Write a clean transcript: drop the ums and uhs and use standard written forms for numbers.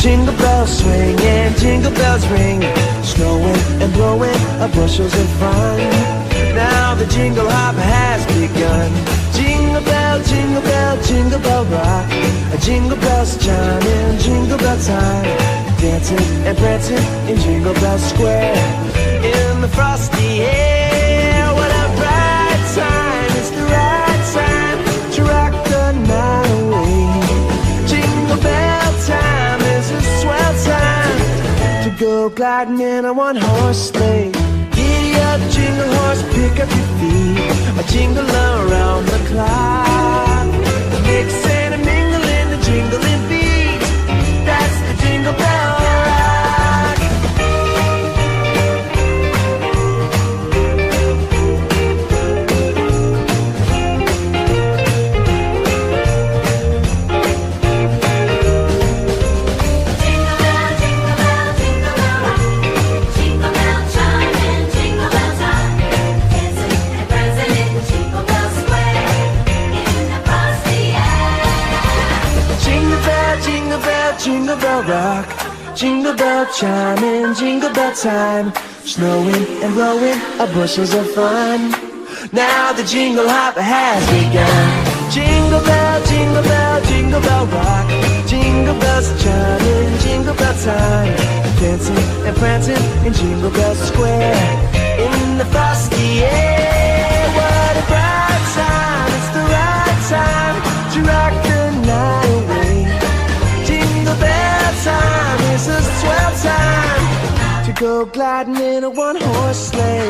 jingle bells swing and jingle bells ring, snowing and blowing bushels of fun. Now the jingle hop has begun. Jingle bell, jingle bell, jingle bell rock. Jingle bells chiming, jingle bell time, dancing and prancing in Jingle Bell Square. In the frosty air, what a bright time! It's the right time to rock the night away. Jingle bell time is a swell time to go gliding in a one-horse sleigh. Giddy up, jingle horse, pick up your feet, a jingle around the clock. Mix and a mingle in the jingling beat. That's the Jingle Bell Rock. Jingle bell, jingle bell, jingle bell rock. Jingle bell chime and jingle bell time, dancing and prancing in Jingle Bell Square. In the frosty air. Jingle bell, jingle bell, jingle bell rock. Jingle bell chiming, jingle bell time, snowing and blowing bushels of fun. Now the jingle hop has begun. Jingle bell, jingle bell, jingle bell rock. Jingle bells chiming, jingle bell time, dancing and prancing in Jingle Bell Square. In the frosty air, what a bright time! It's the right time to rock the night away. Jingle bell time is a swell time to go gliding in a one-horse sleigh.